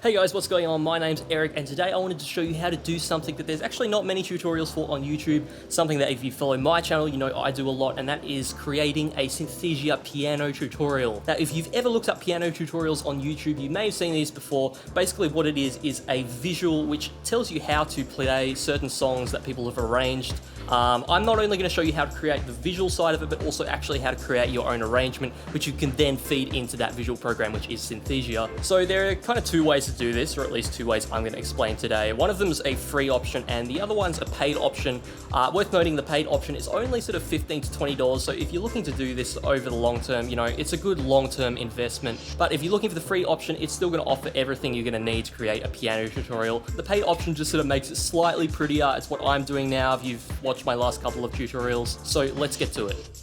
Hey guys, what's going on? My name's Eric, and today I wanted to show you how to do something that there's actually not many tutorials for on YouTube, something that if you follow my channel, you know I do a lot, and that is creating a Synthesia piano tutorial. Now, if you've ever looked up piano tutorials on YouTube, you may have seen these before. Basically what it is a visual which tells you how to play certain songs that people have arranged. I'm not only going to show you how to create the visual side of it, but also actually how to create your own arrangement, which you can then feed into that visual program, which is Synthesia. So there are kind of two ways to do this, or at least two ways I'm going to explain today. One of them is a free option, and the other one's a paid option. Worth noting, the paid option is only sort of $15 to $20, so if you're looking to do this over the long term, you know, it's a good long-term investment. But if you're looking for the free option, it's still going to offer everything you're going to need to create a piano tutorial. The paid option just sort of makes it slightly prettier. It's what I'm doing now if you've watched my last couple of tutorials, so let's get to it.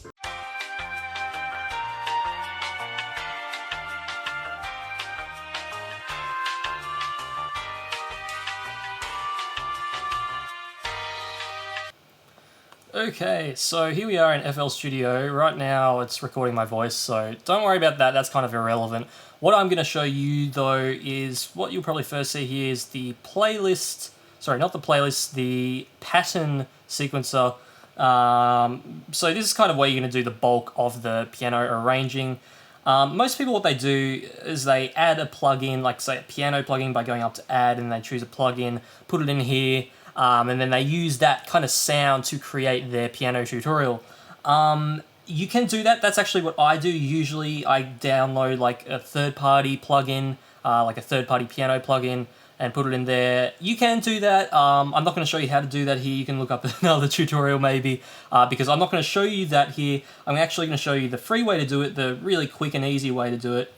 Okay, so here we are in FL Studio. Right now it's recording my voice, so don't worry about that, that's kind of irrelevant. What I'm going to show you though is what you'll probably first see here is the playlist, sorry, not the playlist, the pattern sequencer. So this is kind of where you're going to do the bulk of the piano arranging. Most people, what they do is they add a plugin, like say a piano plugin, by going up to add, and they choose a plugin, put it in here, and then they use that kind of sound to create their piano tutorial. You can do that. That's actually what I do. Usually I download like a third-party plugin, like a third-party piano plugin, and put it in there. You can do that. I'm not going to show you how to do that here. You can look up another tutorial maybe, because I'm not going to show you that here. I'm actually going to show you the free way to do it, the really quick and easy way to do it,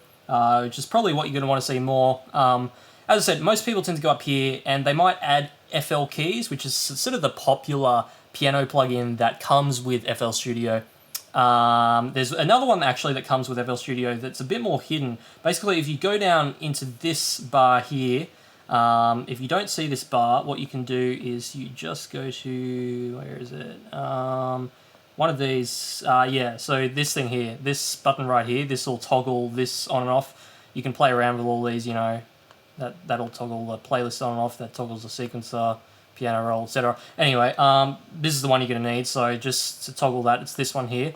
which is probably what you're going to want to see more. As I said, most people tend to go up here and they might add FL keys, which is sort of the popular piano plugin that comes with FL Studio. There's another one actually that comes with FL Studio that's a bit more hidden. Basically, if you go down into this bar here, if you don't see this bar, what you can do is you just go to, where is it? One of these, yeah, so this thing here, this button right here, this will toggle this on and off. You can play around with all these, you know, that'll toggle the playlist on and off, that toggles the sequencer, piano roll, etc. Anyway, this is the one you're going to need, so just to toggle that, it's this one here.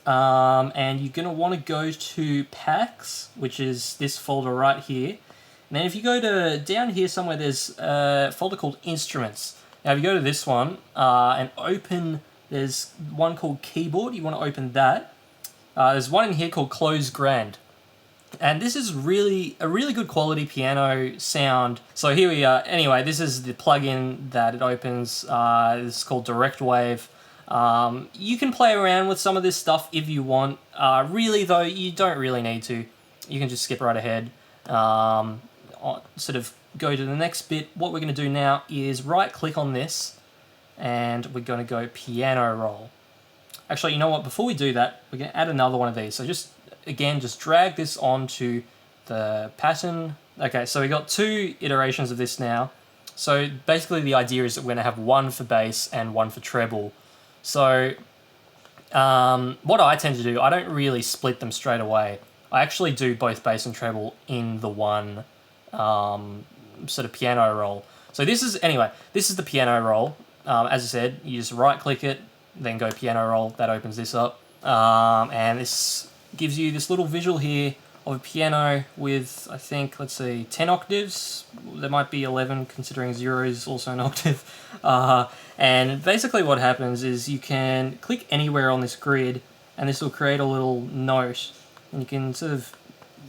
And you're going to want to go to packs, which is this folder right here. And then if you go to down here somewhere, there's a folder called Instruments. Now if you go to this one and open, there's one called Keyboard, you want to open that. There's one in here called Close Grand. And this is really a really good quality piano sound. So here we are. Anyway, this is the plugin that it opens. This is called Direct Wave. You can play around with some of this stuff if you want. Really though, you don't really need to. You can just skip right ahead. Sort of go to the next bit. What we're going to do now is right click on this and we're going to go piano roll. Actually, you know what, before we do that, we're going to add another one of these. So just drag this onto the pattern. Okay, so we got two iterations of this now. So basically the idea is that we're going to have one for bass and one for treble. So what I tend to do, I don't really split them straight away. I actually do both bass and treble in the one sort of piano roll. So this is the piano roll. As I said, you just right click it, then go piano roll, that opens this up. And this gives you this little visual here of a piano with, I think, let's see, 10 octaves. There might be 11 considering 0 is also an octave. And basically what happens is you can click anywhere on this grid and this will create a little note. And you can sort of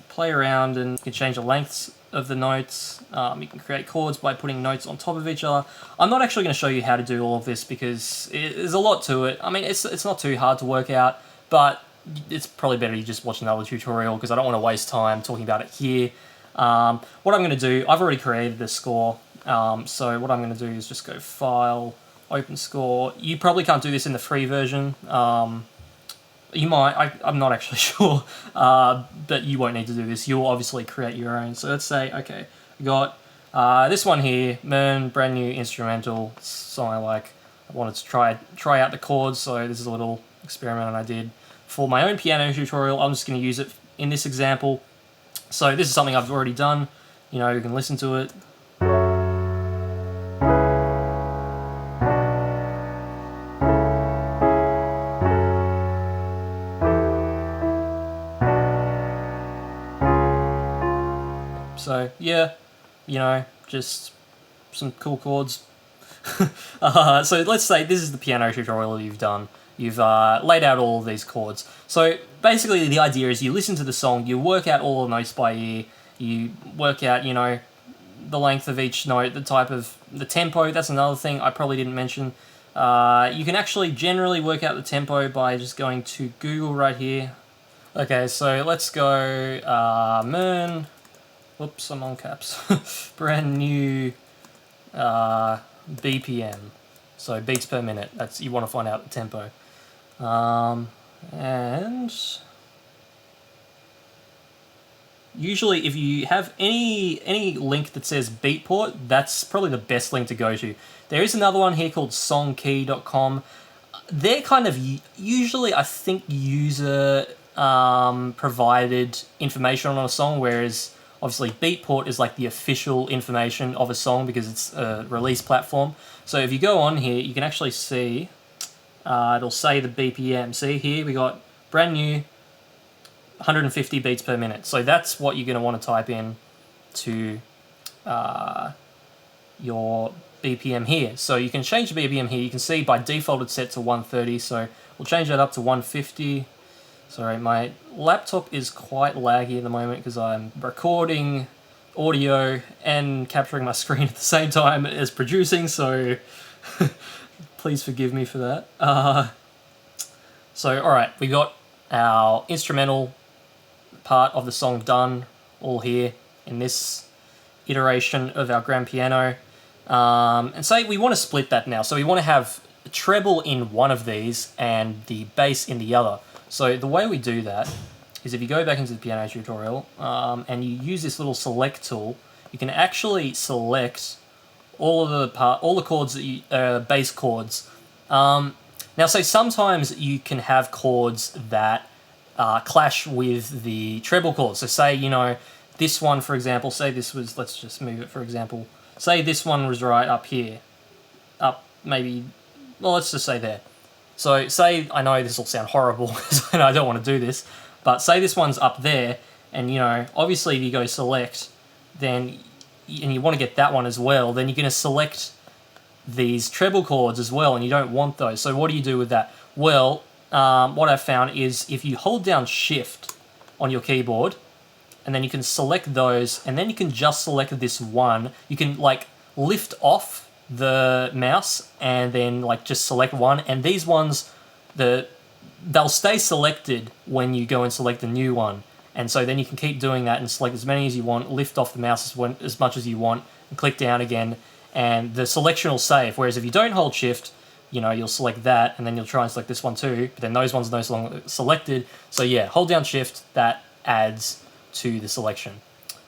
play around and you can change the lengths of the notes. You can create chords by putting notes on top of each other. I'm not actually going to show you how to do all of this because there's a lot to it. I mean, it's not too hard to work out, but it's probably better you just watch another tutorial because I don't want to waste time talking about it here. What I'm going to do, I've already created a score, so what I'm going to do is just go File, Open Score. You probably can't do this in the free version. You might, I'm not actually sure, but you won't need to do this. You'll obviously create your own. So let's say, okay, we got this one here, Mern, brand new instrumental, song I like. I wanted to try out the chords, so this is a little experiment I did for my own piano tutorial. I'm just going to use it in this example. So this is something I've already done. You know, you can listen to it. So yeah, you know, just some cool chords. So let's say this is the piano tutorial you've done. You've laid out all of these chords. So basically the idea is you listen to the song, you work out all the notes by ear, you work out, you know, the length of each note, the type of, the tempo, that's another thing I probably didn't mention. You can actually generally work out the tempo by just going to Google right here. Okay, so let's go Moon. Whoops, I'm on caps. Brand new BPM. So beats per minute. That's, you want to find out the tempo. And usually if you have any link that says Beatport, that's probably the best link to go to. There is another one here called songkey.com. They're kind of usually, I think, user provided information on a song, whereas obviously Beatport is like the official information of a song because it's a release platform. So if you go on here, you can actually see, it'll say the BPM. See here, we got brand new 150 beats per minute. So that's what you're going to want to type in to your BPM here. So you can change the BPM here. You can see by default it's set to 130. So we'll change that up to 150. Sorry, my laptop is quite laggy at the moment because I'm recording audio and capturing my screen at the same time as producing, so please forgive me for that. So, alright, we got our instrumental part of the song done, all here in this iteration of our grand piano. And say we want to split that now, so we want to have a treble in one of these and the bass in the other. So the way we do that is if you go back into the piano tutorial and you use this little select tool, you can actually select all the chords that you, bass chords. Now, so sometimes you can have chords that clash with the treble chords. So say, you know, this one, for example, say this was, let's just move it, for example. Say this one was right up here. Up, maybe, well, let's just say there. So say, I know this will sound horrible because I don't want to do this, but say this one's up there, and you know, obviously if you go select, then, and you want to get that one as well, then you're going to select these treble chords as well, and you don't want those. So what do you do with that? Well, what I've found is if you hold down Shift on your keyboard, and then you can select those, and then you can just select this one, you can like lift off the mouse and then like just select one, and these ones, they'll stay selected when you go and select a new one, and so then you can keep doing that and select as many as you want, lift off the mouse as much as you want, and click down again, and the selection will save. Whereas if you don't hold Shift, you know, you'll select that and then you'll try and select this one too, but then those ones are no longer selected. So yeah, hold down Shift, that adds to the selection.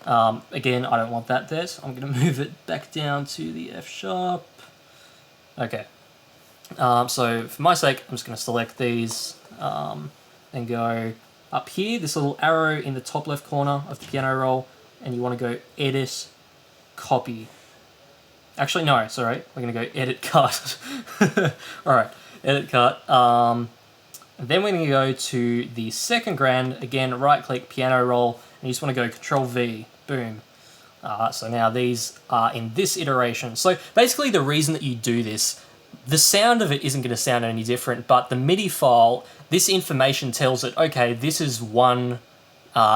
Again, I don't want that there, so I'm going to move it back down to the F sharp. Okay. So for my sake, I'm just going to select these and go up here, this little arrow in the top left corner of the piano roll, and you want to go Edit, Copy. Actually, no, sorry. We're going to go Edit, Cut. Alright, Edit, Cut. And then we're going to go to the second grand, again, right-click, piano roll, and you just want to go Control-V. Boom. So now these are in this iteration. So basically the reason that you do this, the sound of it isn't going to sound any different, but the MIDI file, this information tells it, okay, this is one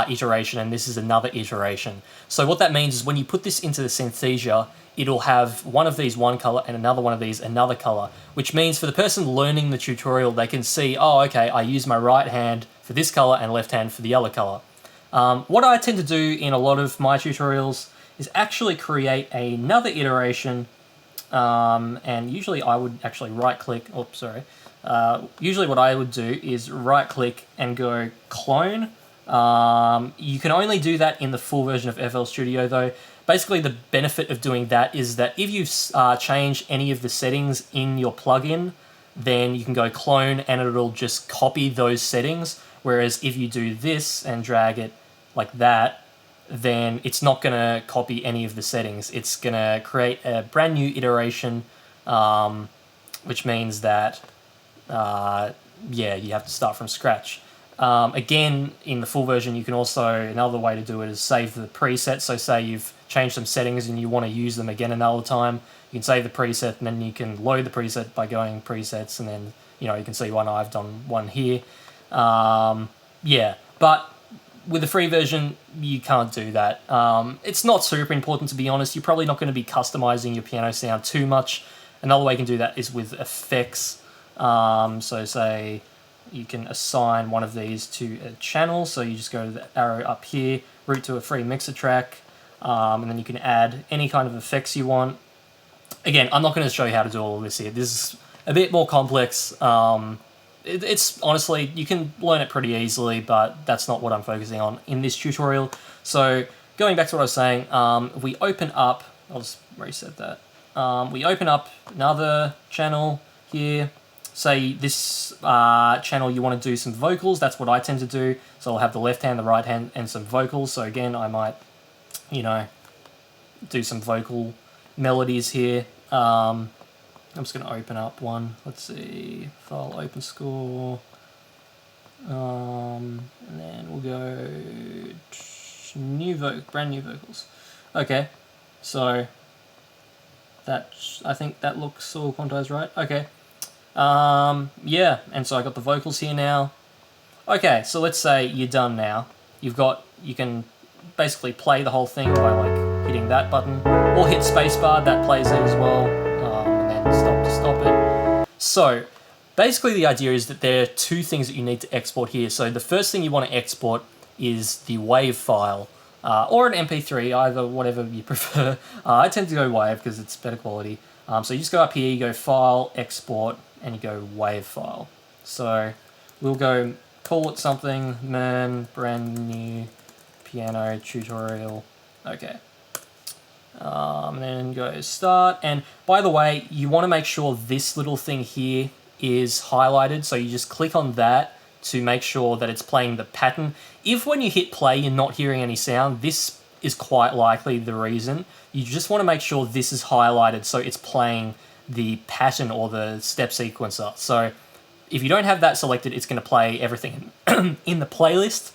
iteration and this is another iteration. So what that means is when you put this into the Synthesia, it'll have one of these one color and another one of these another color, which means for the person learning the tutorial, they can see, oh, okay, I use my right hand for this color and left hand for the other color. What I tend to do in a lot of my tutorials is actually create another iteration, and usually I would actually right-click, usually what I would do is right-click and go Clone. You can only do that in the full version of FL Studio though. Basically the benefit of doing that is that if you change any of the settings in your plugin, then you can go Clone and it'll just copy those settings, whereas if you do this and drag it like that, then it's not going to copy any of the settings. It's going to create a brand new iteration, which means that, yeah, you have to start from scratch. Again, in the full version, you can also, another way to do it is save the preset. So say you've changed some settings and you want to use them again another time, you can save the preset and then you can load the preset by going presets, and then, you know, you can see one, I've done one here. Yeah, but with the free version, you can't do that. It's not super important, to be honest. You're probably not going to be customizing your piano sound too much. Another way you can do that is with effects. So say you can assign one of these to a channel. So you just go to the arrow up here, route to a free mixer track, and then you can add any kind of effects you want. Again, I'm not going to show you how to do all of this here. This is a bit more complex. It's honestly, you can learn it pretty easily, but that's not what I'm focusing on in this tutorial. So going back to what I was saying, we open up, I'll just reset that. We open up another channel here. Say this channel you want to do some vocals. That's what I tend to do. So I'll have the left hand, the right hand, and some vocals. So again, I might, you know, do some vocal melodies here. I'm just going to open up one. Let's see, file, open score, and then we'll go brand new vocals. Okay, so that, I think that looks all quantized right. Okay, yeah, and so I got the vocals here now. Okay, so let's say you're done now. You can basically play the whole thing by like hitting that button, or hit spacebar. That plays it as well. Stop to stop it. So basically the idea is that there are two things that you need to export here. So the first thing you want to export is the WAV file, or an MP3, either, whatever you prefer. I tend to go WAV because it's better quality. So you just go up here, you go File, Export, and you go WAV file. So we'll go call it something, brand new piano tutorial. Okay. And then go start, and by the way, you want to make sure this little thing here is highlighted, so you just click on that to make sure that it's playing the pattern. If when you hit play you're not hearing any sound, this is quite likely the reason. You just want to make sure this is highlighted so it's playing the pattern or the step sequencer. So if you don't have that selected, it's going to play everything in the playlist,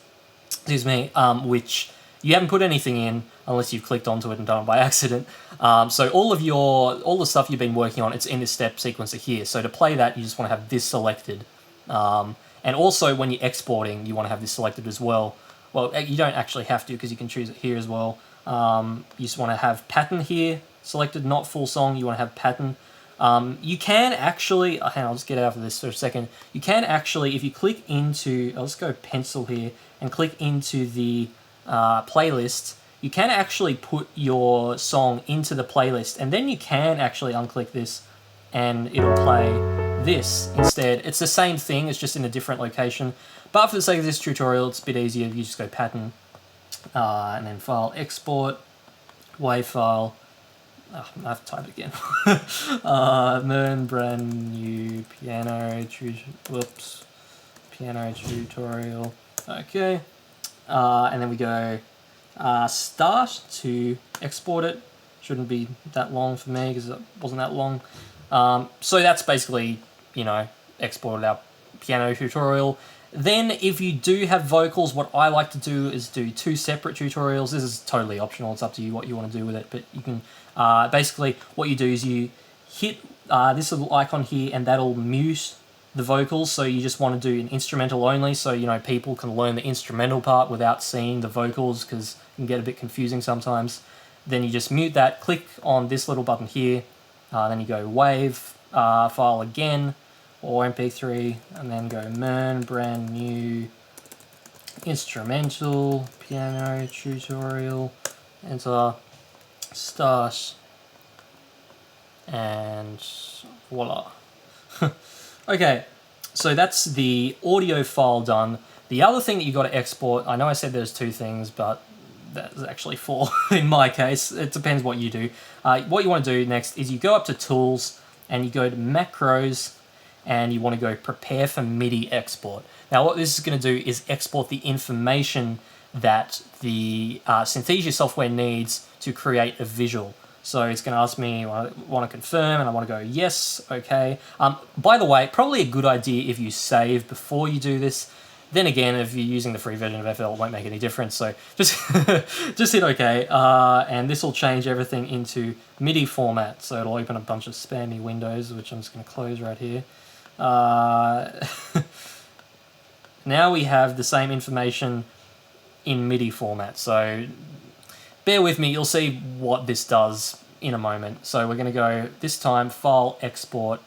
excuse me, which you haven't put anything in unless you've clicked onto it and done it by accident. So all the stuff you've been working on, it's in this step sequencer here. So to play that, you just want to have this selected. And also when you're exporting, you want to have this selected as well. Well, you don't actually have to because you can choose it here as well. You just want to have pattern here selected, not full song. You want to have pattern. You can actually, hang on, I'll just get out of this for a second. You can actually, if you click into, I'll just go pencil here and click into the playlist, you can actually put your song into the playlist, and then you can actually unclick this and it'll play this instead. It's the same thing, it's just in a different location, but for the sake of this tutorial it's a bit easier. You just go pattern, and then file, export, WAV file. I have to type it again. Brand new piano tutorial. Okay, and then we go start to export it. Shouldn't be that long for me because it wasn't that long. So that's basically, you know, exported our piano tutorial. Then if you do have vocals, what I like to do is do two separate tutorials. This is totally optional, it's up to you what you want to do with it, but you can basically what you do is you hit this little icon here and that'll mute the vocals. So you just want to do an instrumental only, so you know people can learn the instrumental part without seeing the vocals because it can get a bit confusing sometimes. Then you just mute that, click on this little button here, then you go WAV file again, or MP3, and then go brand new instrumental piano tutorial, enter, start, and voila. Okay, so that's the audio file done. The other thing that you got to export, I know I said there's two things, but there's actually four in my case. It depends what you do. What you want to do next is you go up to Tools and you go to Macros and you want to go Prepare for MIDI Export. Now what this is going to do is export the information that the Synthesia software needs to create a visual. So it's going to ask me, I want to confirm, and I want to go yes, okay. By the way, probably a good idea if you save before you do this. Then again, if you're using the free version of FL, it won't make any difference. So just just hit OK, and this will change everything into MIDI format. So it'll open a bunch of spammy windows, which I'm just going to close right here. Now we have the same information in MIDI format. So bear with me, you'll see what this does in a moment. So we're going to go, this time, File, Export,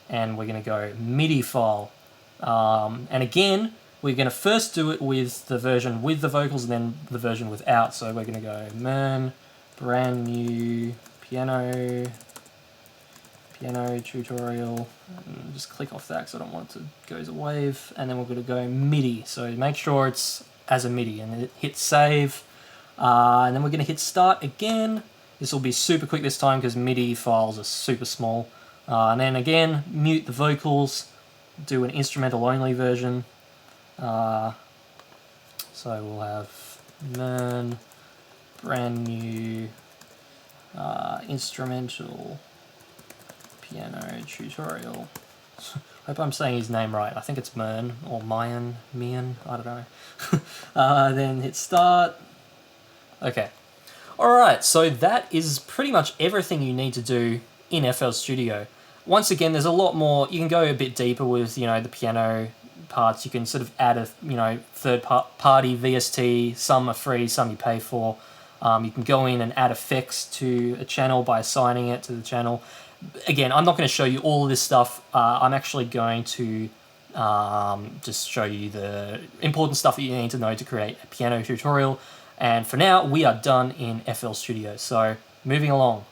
and we're going to go MIDI file. And again, we're going to first do it with the version with the vocals and then the version without. So we're going to go MERN, brand new, piano tutorial, and just click off that because I don't want it to go as a wave. And then we're going to go MIDI. So make sure it's as a MIDI and hit save. And then we're going to hit start again. This will be super quick this time because MIDI files are super small. And then again, mute the vocals, do an instrumental only version. So we'll have MERN, brand new, instrumental piano tutorial. Hope I'm saying his name right. I think it's MERN or Mian, I don't know. Then hit start. Okay. Alright, so that is pretty much everything you need to do in FL Studio. Once again, there's a lot more. You can go a bit deeper with, the piano parts. You can sort of add a, third-party VST. Some are free, some you pay for. You can go in and add effects to a channel by assigning it to the channel. Again, I'm not going to show you all of this stuff. I'm actually going to just show you the important stuff that you need to know to create a piano tutorial. And for now, we are done in FL Studio. So, moving along.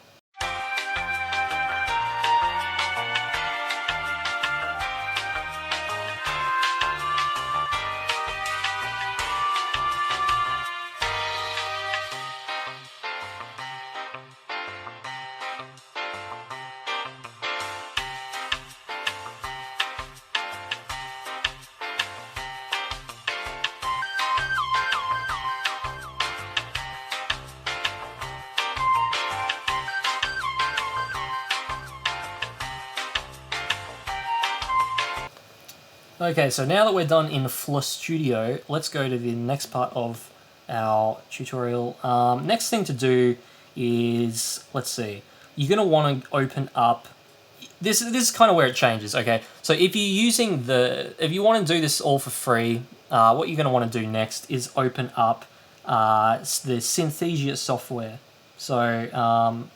Okay, so now that we're done in FL Studio, let's go to the next part of our tutorial. Next thing to do is, let's see, you're going to want to open up, this is kind of where it changes, okay? So if you're using if you want to do this all for free, what you're going to want to do next is open up the Synthesia software. So I'm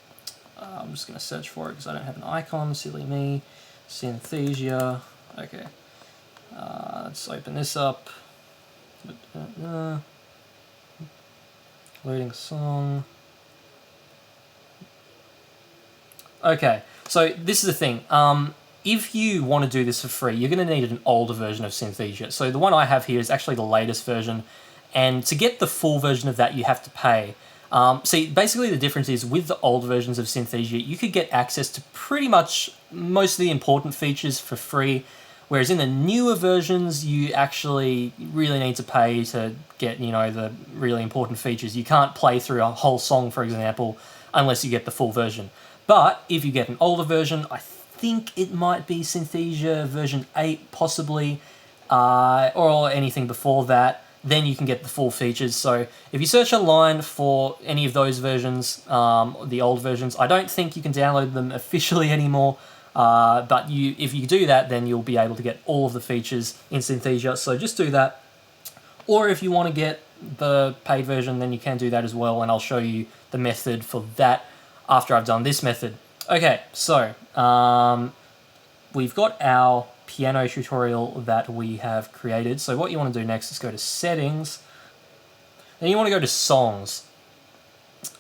just going to search for it because I don't have an icon, silly me. Synthesia, okay. Let's open this up. Loading song. Okay, so this is the thing. If you want to do this for free, you're going to need an older version of Synthesia. So the one I have here is actually the latest version, and to get the full version of that, you have to pay. See, basically the difference is with the old versions of Synthesia, you could get access to pretty much most of the important features for free. Whereas in the newer versions, you actually really need to pay to get, the really important features. You can't play through a whole song, for example, unless you get the full version. But if you get an older version, I think it might be Synthesia version 8, possibly, or anything before that, then you can get the full features. So if you search online for any of those versions, the old versions, I don't think you can download them officially anymore. But if you do that, then you'll be able to get all of the features in Synthesia, so just do that. Or if you want to get the paid version, then you can do that as well, and I'll show you the method for that after I've done this method. Okay, so we've got our piano tutorial that we have created. So what you want to do next is go to Settings, then you want to go to Songs.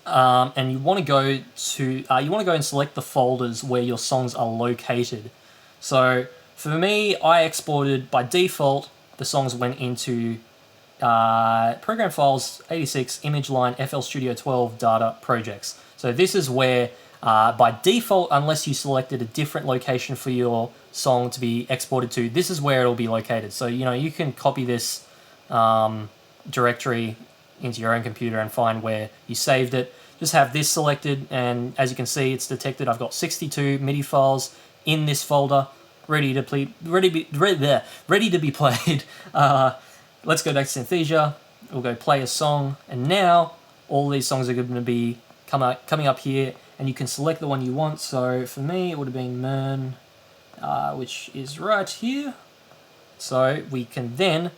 And you want to go and select the folders where your songs are located. So for me, I exported by default. The songs went into Program Files 86 Image Line FL Studio 12 Data Projects. So this is where by default, unless you selected a different location for your song to be exported to, this is where it'll be located. So you can copy this directory into your own computer and find where you saved it. Just have this selected, and as you can see, it's detected I've got 62 MIDI files in this folder, ready to be played. Let's go back to Synthesia. We'll go play a song, and now all these songs are going to be coming up here, and you can select the one you want. So for me, it would have been Mern, which is right here. So we can then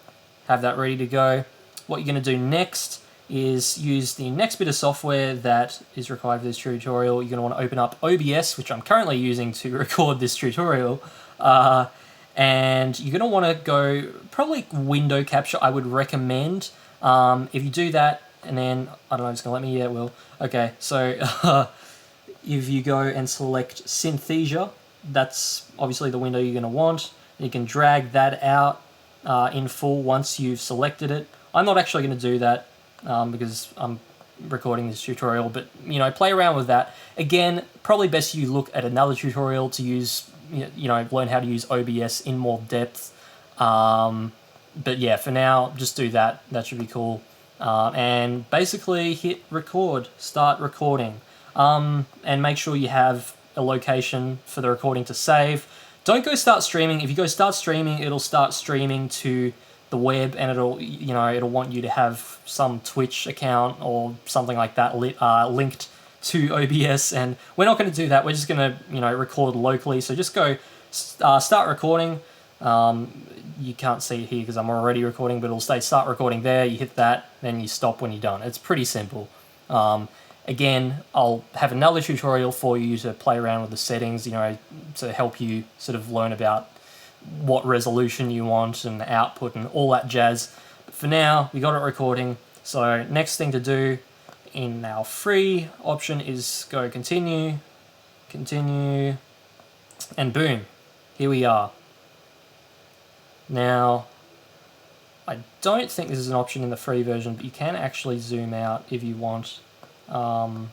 have that ready to go. What you're going to do next is use the next bit of software that is required for this tutorial. You're going to want to open up OBS, which I'm currently using to record this tutorial. And you're going to want to go probably window capture, I would recommend. If you do that, and then, I don't know, it's going to let me, yeah, it will. Okay, so if you go and select Synthesia, that's obviously the window you're going to want. You can drag that out in full once you've selected it. I'm not actually going to do that because I'm recording this tutorial, but you know, play around with that. Again, probably best you look at another tutorial to use, you know, learn how to use OBS in more depth. But yeah, for now, just do that. That should be cool. And basically hit record, start recording. And make sure you have a location for the recording to save. Don't go start streaming. If you go start streaming, it'll start streaming to the web, and it'll, you know, it'll want you to have some Twitch account or something like that linked to OBS, and we're not going to do that. We're just going to, you know, record locally. So just go start recording. You can't see it here because I'm already recording, but it'll say start recording there. You hit that, then you stop when you're done. It's pretty simple. Again, I'll have another tutorial for you to play around with the settings, you know, to help you sort of learn about what resolution you want and output and all that jazz. But for now, we got it recording. So next thing to do in our free option is go continue, continue, and boom, here we are. Now, I don't think this is an option in the free version, but you can actually zoom out if you want. Oh,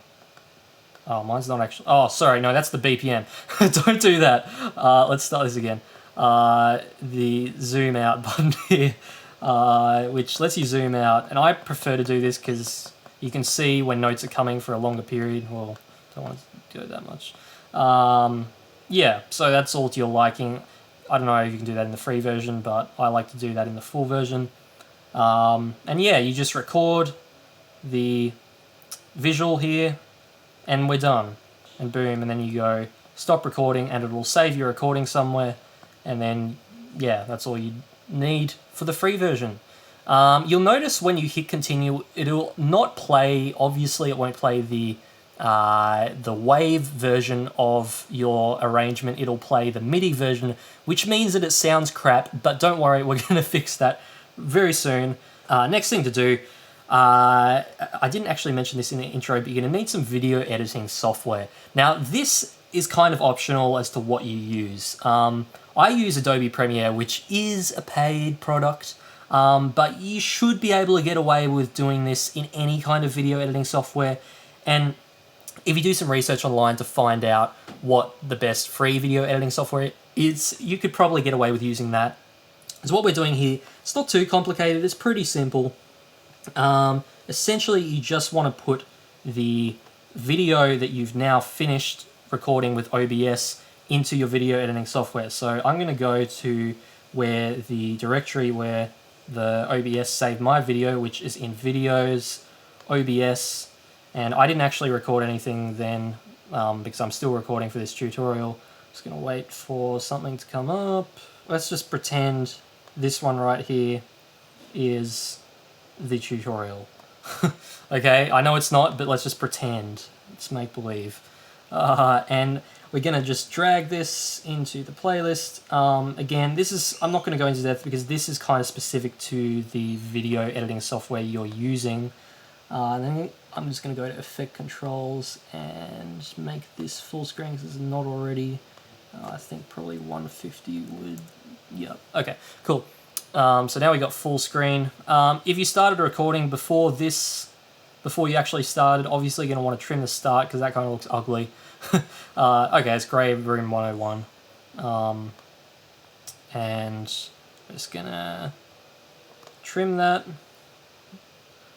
mine's not actually... Oh, sorry, no, that's the BPM. Don't do that. Let's start this again. The zoom out button here, which lets you zoom out, and I prefer to do this because you can see when notes are coming for a longer period. Well, don't want to go that much. Yeah, so that's all to your liking. I don't know if you can do that in the free version, but I like to do that in the full version. And yeah, you just record the visual here, and we're done. And boom, and then you go stop recording, and it will save your recording somewhere. And then, yeah, that's all you need for the free version. You'll notice when you hit continue, it'll not play, obviously it won't play the wave version of your arrangement. It'll play the MIDI version, which means that it sounds crap, but don't worry, we're going to fix that very soon. Next thing to do, I didn't actually mention this in the intro, but you're going to need some video editing software. Now, this is kind of optional as to what you use. I use Adobe Premiere, which is a paid product, but you should be able to get away with doing this in any kind of video editing software. And if you do some research online to find out what the best free video editing software is, you could probably get away with using that. So what we're doing here, it's not too complicated, it's pretty simple. Essentially, you just want to put the video that you've now finished recording with OBS into your video editing software. So I'm going to go to where the directory where the OBS saved my video, which is in videos, OBS, and I didn't actually record anything then because I'm still recording for this tutorial. Just going to wait for something to come up. Let's just pretend this one right here is the tutorial. Okay, I know it's not, but let's just pretend. Let's make believe. And we're going to just drag this into the playlist. Again, this is, I'm not going to go into depth because this is kind of specific to the video editing software you're using. Then I'm just going to go to Effect Controls and make this full screen because it's not already. I think probably 150 would, yeah, okay, cool. So now we got full screen. If you started recording before this, before you actually started, obviously you're going to want to trim the start because that kind of looks ugly. Okay, it's Grey Room 101. And we're just going to trim that.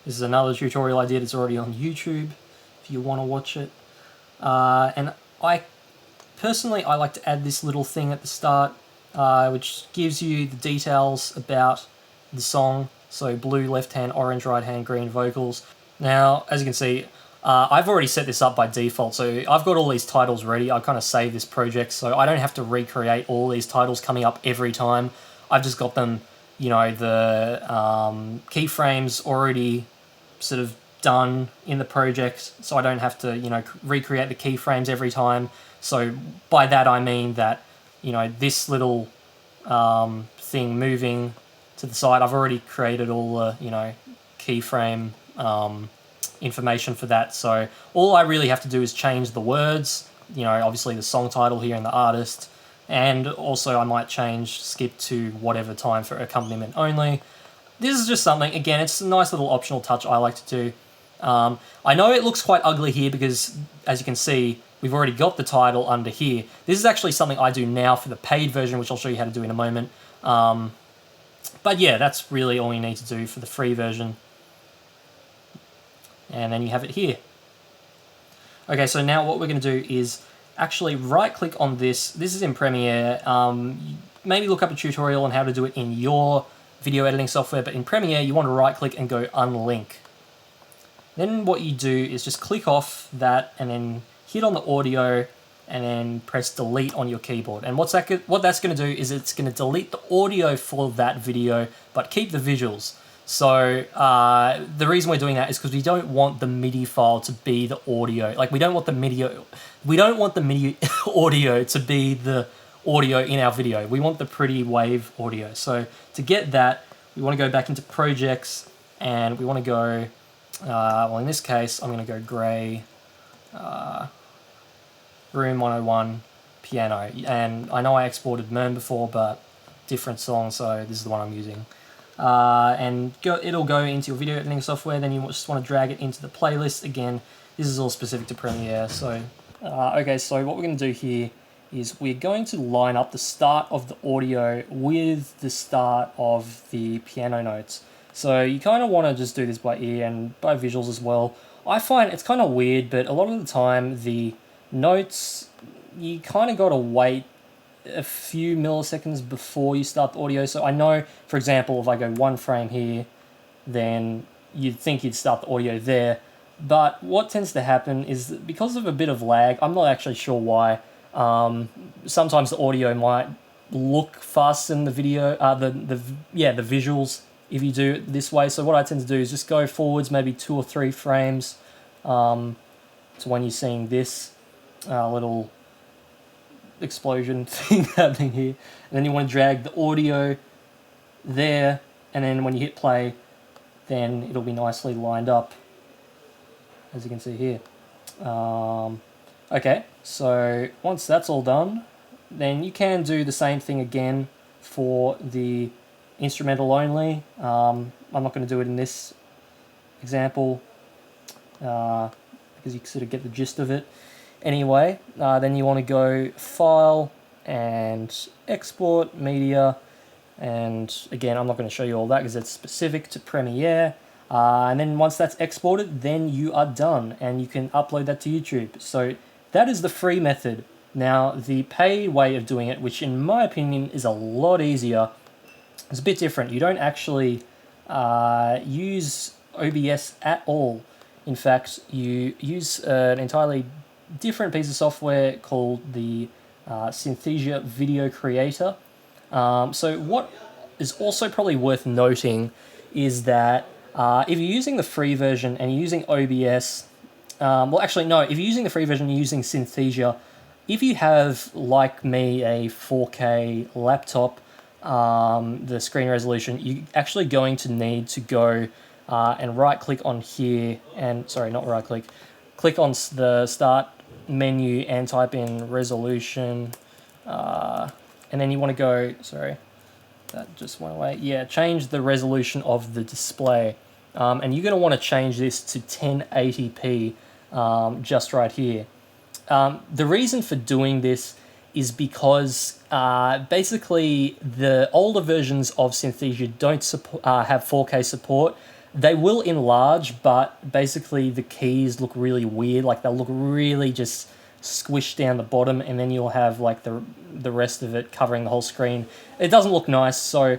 This is another tutorial I did. It's already on YouTube if you want to watch it. And personally, I like to add this little thing at the start, which gives you the details about the song. So blue left hand, orange right hand, green vocals. Now, as you can see, I've already set this up by default, so I've got all these titles ready. I kind of save this project, so I don't have to recreate all these titles coming up every time. I've just got them, you know, the keyframes already sort of done in the project, so I don't have to, you know, recreate the keyframes every time. So by that I mean that, you know, this little thing moving to the side, I've already created all the, you know, keyframe information for that. So all I really have to do is change the words, you know, obviously the song title here and the artist, and also I might change skip to whatever time for accompaniment only. This is just something, again, it's a nice little optional touch I like to do. I know it looks quite ugly here because, as you can see, we've already got the title under here. This is actually something I do now for the paid version, which I'll show you how to do in a moment. But yeah, that's really all you need to do for the free version. And then you have it here. Okay, so now what we're going to do is actually right-click on this. This is in Premiere. Maybe look up a tutorial on how to do it in your video editing software, but in Premiere you want to right-click and go unlink. Then what you do is just click off that and then hit on the audio and then press delete on your keyboard. And what that's going to do is it's going to delete the audio for that video, but keep the visuals. So the reason we're doing that is because we don't want the MIDI file to be the audio. Like we don't want the MIDI audio to be the audio in our video. We want the pretty wave audio. So to get that, we want to go back into projects and we want to go, well in this case, I'm going to go grey, room 101, piano. And I know I exported Mern before, but different song, so this is the one I'm using. And it'll go into your video editing software, then you just want to drag it into the playlist. Again, this is all specific to Premiere. So, okay, so what we're going to do here is we're going to line up the start of the audio with the start of the piano notes. So you kind of want to just do this by ear and by visuals as well. I find it's kind of weird, but a lot of the time the notes, you kind of got to wait a few milliseconds before you start the audio. So I know, for example, if I go one frame here, then you'd think you'd start the audio there. But what tends to happen is that because of a bit of lag, I'm not actually sure why, sometimes the audio might look faster than the video, the visuals if you do it this way. So what I tend to do is just go forwards maybe 2 or 3 frames to when you're seeing this little explosion thing happening here, and then you want to drag the audio there, and then when you hit play, then it'll be nicely lined up, as you can see here. Okay, so once that's all done, then you can do the same thing again for the instrumental only. I'm not going to do it in this example because you sort of get the gist of it. Anyway, then you want to go File and Export Media, and again I'm not going to show you all that because it's specific to Premiere. And then once that's exported, then you are done and you can upload that to YouTube. So that is the free method. Now the paid way of doing it, which in my opinion is a lot easier, is a bit different. You don't actually use OBS at all. In fact, you use an entirely different piece of software called the Synthesia Video Creator. So what is also probably worth noting is that if you're using the free version and you're using OBS, well actually no, if you're using the free version and you're using Synthesia, if you have, like me, a 4K laptop, the screen resolution, you're actually going to need to go and right-click on here, and sorry, not right-click, click on the Start menu and type in resolution, and then you want to go, sorry, that just went away, yeah, change the resolution of the display, and you're going to want to change this to 1080p, just right here. The reason for doing this is because basically the older versions of Synthesia don't have 4K support, They will enlarge, but basically the keys look really weird. Like they'll look really just squished down the bottom, and then you'll have like the rest of it covering the whole screen. It doesn't look nice, so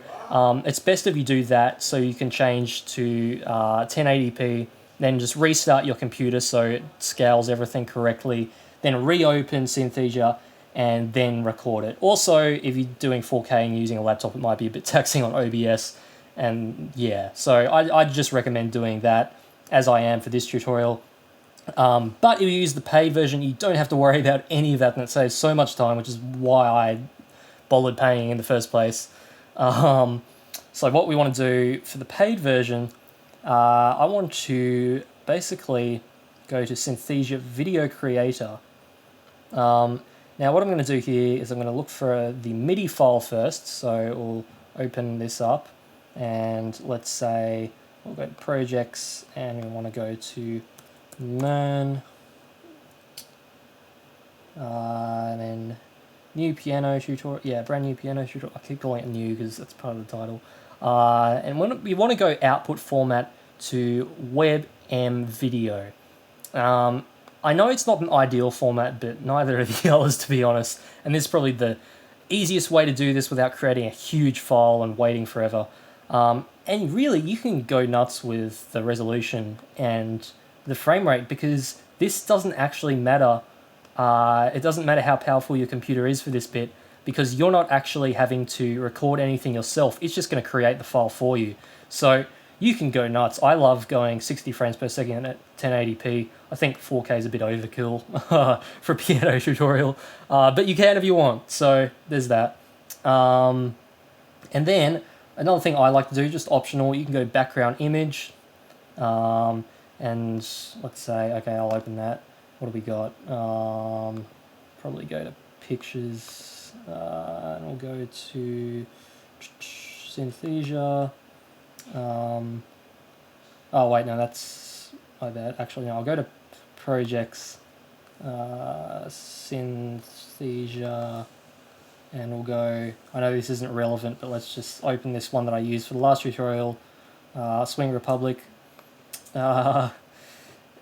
it's best if you do that, so you can change to 1080p, then just restart your computer so it scales everything correctly, then reopen Synthesia, and then record it. Also, if you're doing 4K and using a laptop, it might be a bit taxing on OBS, and yeah, so I'd just recommend doing that, as I am for this tutorial. But if you use the paid version, you don't have to worry about any of that, and it saves so much time, which is why I bothered paying in the first place. So what we want to do for the paid version, I want to basically go to Synthesia Video Creator. Now what I'm going to do here is I'm going to look for the MIDI file first, so we'll open this up, and let's say we'll go to Projects, and we want to go to Learn, and then new piano tutorial, yeah, brand new piano tutorial. I keep calling it new because that's part of the title. And when we want to go output format to WebM video. I know it's not an ideal format, but neither are the others, to be honest. And this is probably the easiest way to do this without creating a huge file and waiting forever. And really, you can go nuts with the resolution and the frame rate, because this doesn't actually matter. It doesn't matter how powerful your computer is for this bit, because you're not actually having to record anything yourself. It's just going to create the file for you. So you can go nuts. I love going 60 frames per second at 1080p. I think 4K is a bit overkill for a piano tutorial, but you can if you want. So there's that. And then another thing I like to do, just optional, you can go background image. And let's say, okay, I'll open that. What do we got? Probably go to pictures, and we'll go to Synthesia. Oh wait, no, that's my bad. Actually, no, I'll go to projects, Synthesia, and we'll go, I know this isn't relevant, but let's just open this one that I used for the last tutorial, Swing Republic.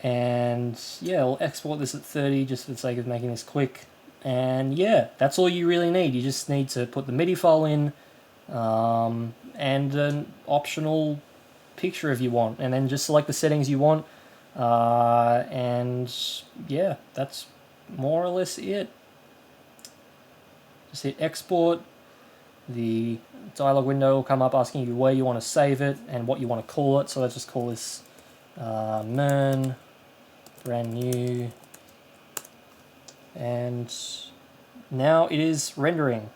And yeah, we'll export this at 30 just for the sake of making this quick. And yeah, that's all you really need. You just need to put the MIDI file in, and an optional picture if you want, and then just select the settings you want. And yeah, that's more or less it. Just hit export. The dialog window will come up asking you where you want to save it and what you want to call it. So let's just call this Learn, brand new, and now it is rendering.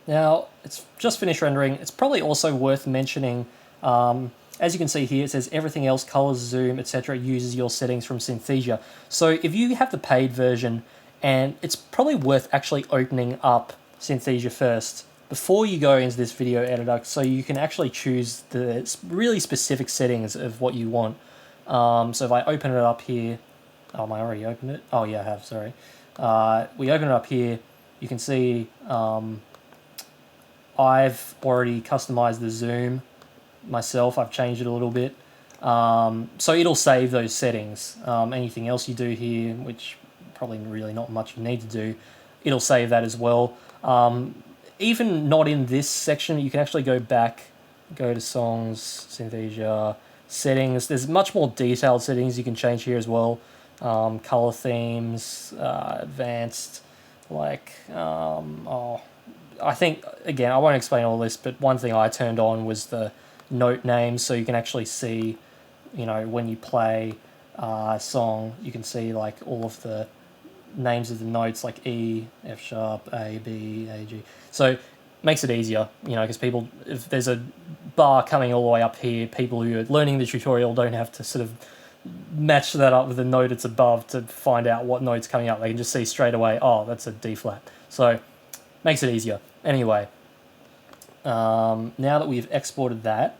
Now it's just finished rendering. It's probably also worth mentioning, as you can see here, it says everything else, colors, zoom, etc. uses your settings from Synthesia. So if you have the paid version, and it's probably worth actually opening up Synthesia first before you go into this video editor, so you can actually choose the really specific settings of what you want. So if I open it up here, oh, am I already opened it? Oh yeah, I have, sorry. We open it up here, you can see I've already customized the zoom myself. I've changed it a little bit. So it'll save those settings. Anything else you do here, which probably really not much you need to do, it'll save that as well. Even not in this section, you can actually go back, go to songs, Synthesia, settings. There's much more detailed settings you can change here as well. Color themes, advanced, like, I think, again, I won't explain all this, but one thing I turned on was the note names, so you can actually see, you know, when you play a song, you can see like all of the names of the notes, like E, F sharp, A, B, A, G. So makes it easier, you know, because people, if there's a bar coming all the way up here, people who are learning the tutorial don't have to sort of match that up with the note it's above to find out what note's coming up. They can just see straight away, oh, that's a D flat. So makes it easier. Anyway, now that we've exported that,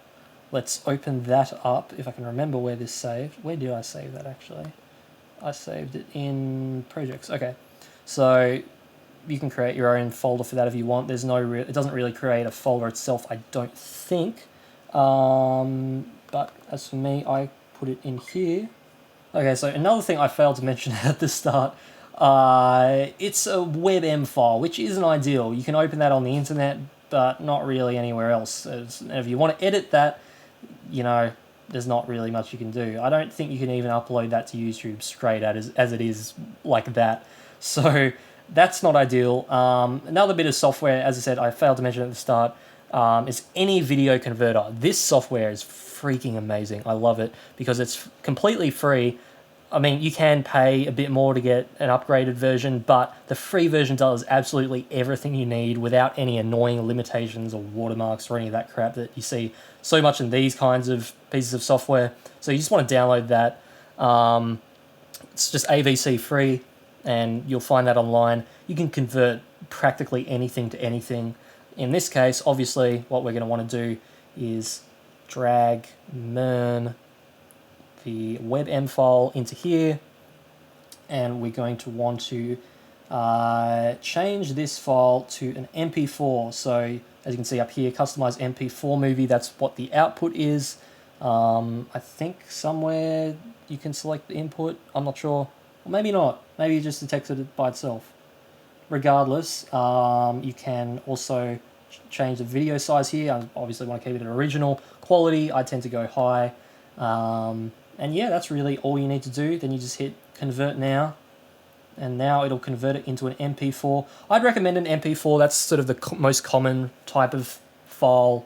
let's open that up. If I can remember where this saved. Where did I save that actually? I saved it in projects. Okay, so you can create your own folder for that if you want. There's no, it doesn't really create a folder itself, I don't think. But as for me, I put it in here. Okay, so another thing I failed to mention at the start, it's a WebM file, which isn't ideal. You can open that on the internet, but not really anywhere else. If you want to edit that, you know, there's not really much you can do. I don't think you can even upload that to YouTube straight as it is like that. So that's not ideal. Another bit of software, as I said, I failed to mention at the start, is any video converter. This software is freaking amazing. I love it because it's completely free. I mean, you can pay a bit more to get an upgraded version, but the free version does absolutely everything you need without any annoying limitations or watermarks or any of that crap that you see so much in these kinds of pieces of software. So you just want to download that. It's just AVC free, and you'll find that online. You can convert practically anything to anything. In this case, obviously, what we're going to want to do is drag MERN the WebM file into here, and we're going to want to change this file to an MP4. So as you can see up here, customize MP4 movie, that's what the output is. I think somewhere you can select the input, I'm not sure, or maybe not, maybe it just detects it by itself. Regardless, you can also change the video size here. I obviously want to keep it at original quality. I tend to go high. And yeah, that's really all you need to do. Then you just hit convert now, and now it'll convert it into an MP4. I'd recommend an MP4. That's sort of the most common type of file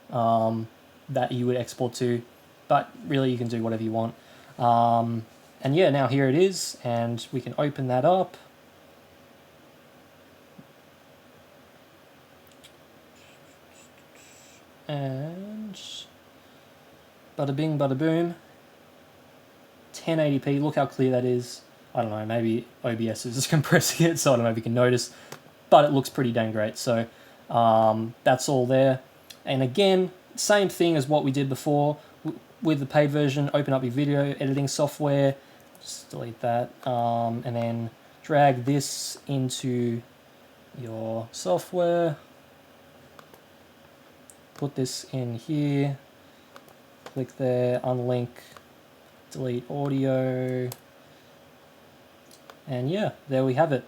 that you would export to, but really you can do whatever you want. And yeah, now here it is, and we can open that up. And bada bing, bada boom. 1080p, look how clear that is. I don't know, maybe OBS is just compressing it, so I don't know if you can notice, but it looks pretty dang great. So that's all there. And again, same thing as what we did before. With the paid version, open up your video editing software, just delete that, and then drag this into your software. Put this in here, click there, unlink, delete audio, and yeah, there we have it.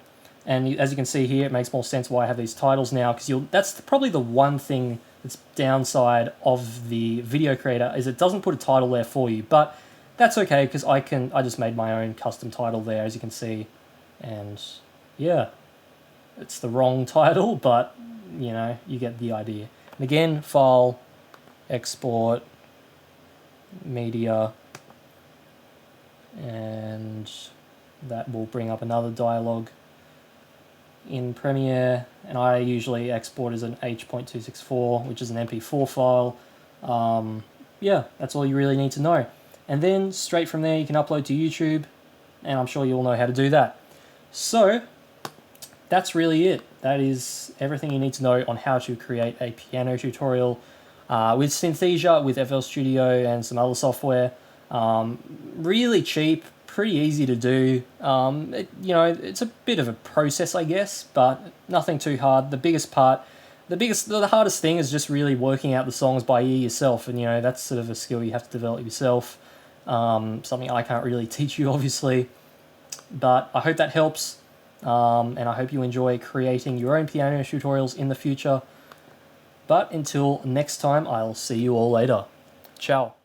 And as you can see here, it makes more sense why I have these titles now, because that's probably the one thing that's downside of the video creator, is it doesn't put a title there for you, but that's okay, because I just made my own custom title there, as you can see, and yeah, it's the wrong title, but you know, you get the idea. And again, file, export, media, and that will bring up another dialog in Premiere, and I usually export as an H.264, which is an MP4 file. Yeah, that's all you really need to know. And then straight from there you can upload to YouTube, and I'm sure you all know how to do that. So that's really it. That is everything you need to know on how to create a piano tutorial with Synthesia, with FL Studio, and some other software. Really cheap, pretty easy to do. You know, it's a bit of a process, I guess, but nothing too hard. The hardest thing is just really working out the songs by ear yourself, and you know, that's sort of a skill you have to develop yourself. Something I can't really teach you, obviously, but I hope that helps. And I hope you enjoy creating your own piano tutorials in the future. But until next time, I'll see you all later. Ciao.